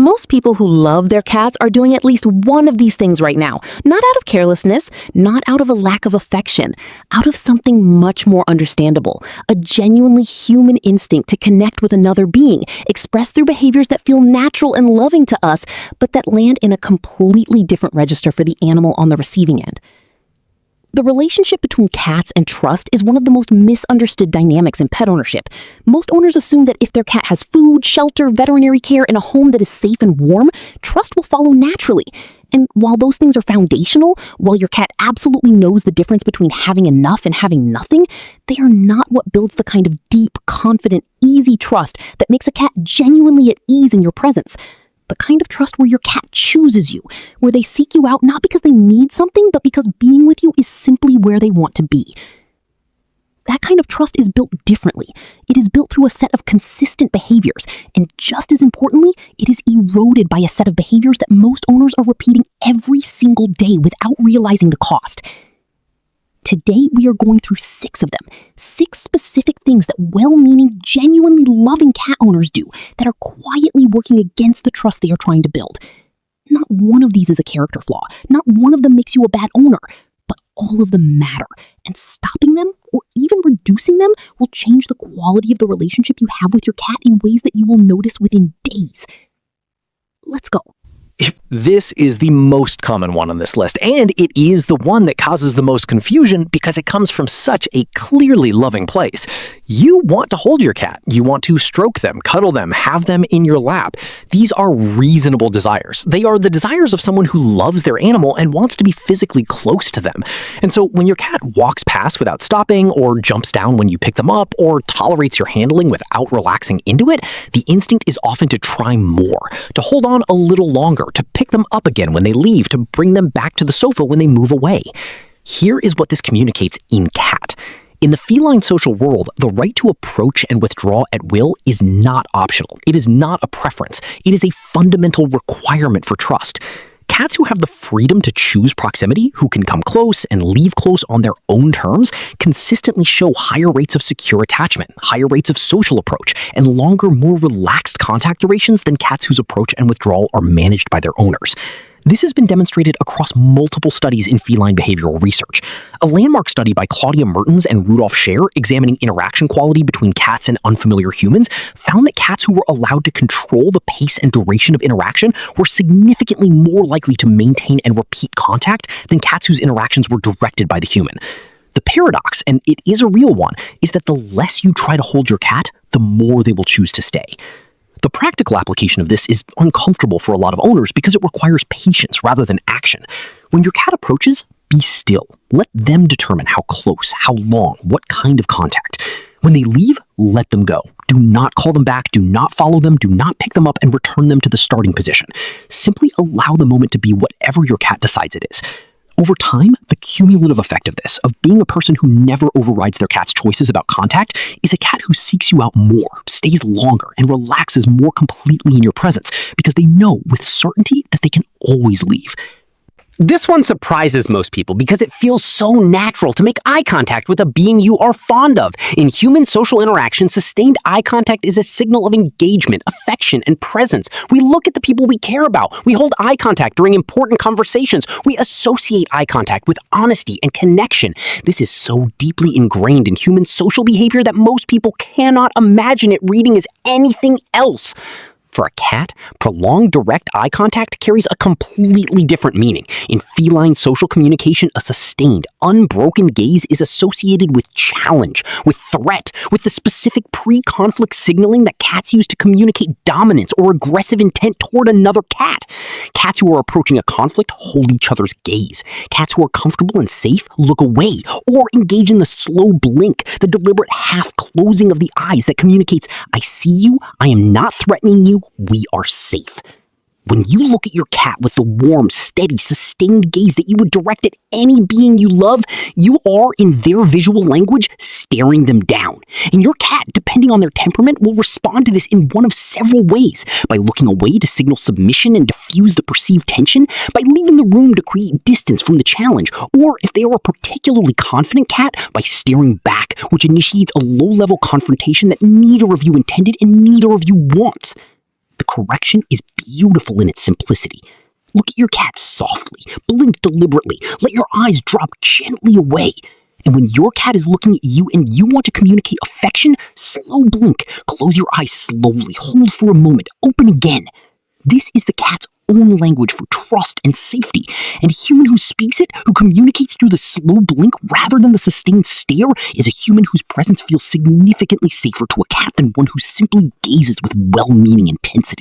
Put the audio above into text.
Most people who love their cats are doing at least one of these things right now. Not out of carelessness, not out of a lack of affection, out of something much more understandable. A genuinely human instinct to connect with another being, expressed through behaviors that feel natural and loving to us, but that land in a completely different register for the animal on the receiving end. The relationship between cats and trust is one of the most misunderstood dynamics in pet ownership. Most owners assume that if their cat has food, shelter, veterinary care, and a home that is safe and warm, trust will follow naturally. And while those things are foundational, while your cat absolutely knows the difference between having enough and having nothing, they are not what builds the kind of deep, confident, easy trust that makes a cat genuinely at ease in your presence. The kind of trust where your cat chooses you, where they seek you out not because they need something, but because being with you is simply where they want to be. That kind of trust is built differently. It is built through a set of consistent behaviors, and just as importantly, it is eroded by a set of behaviors that most owners are repeating every single day without realizing the cost. Today, we are going through 6 of them. 6 specific things that well-meaning, genuinely loving cat owners do that are quietly working against the trust they are trying to build. Not one of these is a character flaw. Not one of them makes you a bad owner. But all of them matter. And stopping them, or even reducing them, will change the quality of the relationship you have with your cat in ways that you will notice within days. Let's go. This is the most common one on this list, and it is the one that causes the most confusion because it comes from such a clearly loving place. You want to hold your cat. You want to stroke them, cuddle them, have them in your lap. These are reasonable desires. They are the desires of someone who loves their animal and wants to be physically close to them. And so when your cat walks past without stopping, or jumps down when you pick them up, or tolerates your handling without relaxing into it, the instinct is often to try more, to hold on a little longer, to pick them up again when they leave, to bring them back to the sofa when they move away. Here is what this communicates in cat. In the feline social world, the right to approach and withdraw at will is not optional. It is not a preference. It is a fundamental requirement for trust. Cats who have the freedom to choose proximity, who can come close and leave close on their own terms, consistently show higher rates of secure attachment, higher rates of social approach, and longer, more relaxed contact durations than cats whose approach and withdrawal are managed by their owners. This has been demonstrated across multiple studies in feline behavioral research. A landmark study by Claudia Mertens and Rudolf Scher, examining interaction quality between cats and unfamiliar humans, found that cats who were allowed to control the pace and duration of interaction were significantly more likely to maintain and repeat contact than cats whose interactions were directed by the human. The paradox, and it is a real one, is that the less you try to hold your cat, the more they will choose to stay. The practical application of this is uncomfortable for a lot of owners because it requires patience rather than action. When your cat approaches, be still. Let them determine how close, how long, what kind of contact. When they leave, let them go. Do not call them back, do not follow them, do not pick them up and return them to the starting position. Simply allow the moment to be whatever your cat decides it is. Over time, the cumulative effect of this, of being a person who never overrides their cat's choices about contact, is a cat who seeks you out more, stays longer, and relaxes more completely in your presence because they know with certainty that they can always leave. This one surprises most people because it feels so natural to make eye contact with a being you are fond of. In human social interaction, sustained eye contact is a signal of engagement, affection, and presence. We look at the people we care about. We hold eye contact during important conversations. We associate eye contact with honesty and connection. This is so deeply ingrained in human social behavior that most people cannot imagine it reading as anything else. For a cat, prolonged direct eye contact carries a completely different meaning. In feline social communication, a sustained, unbroken gaze is associated with challenge, with threat, with the specific pre-conflict signaling that cats use to communicate dominance or aggressive intent toward another cat. Cats who are approaching a conflict hold each other's gaze. Cats who are comfortable and safe look away or engage in the slow blink, the deliberate half-closing of the eyes that communicates, I see you, I am not threatening you, we are safe. When you look at your cat with the warm, steady, sustained gaze that you would direct at any being you love, you are, in their visual language, staring them down. And your cat, depending on their temperament, will respond to this in one of several ways: by looking away to signal submission and diffuse the perceived tension, by leaving the room to create distance from the challenge, or if they are a particularly confident cat, by staring back, which initiates a low-level confrontation that neither of you intended and neither of you wants. The correction is beautiful in its simplicity. Look at your cat softly, blink deliberately, let your eyes drop gently away. And when your cat is looking at you and you want to communicate affection, slow blink, close your eyes slowly, hold for a moment, open again. This is the cat's own language for trust and safety, and a human who speaks it, who communicates through the slow blink rather than the sustained stare, is a human whose presence feels significantly safer to a cat than one who simply gazes with well-meaning intensity.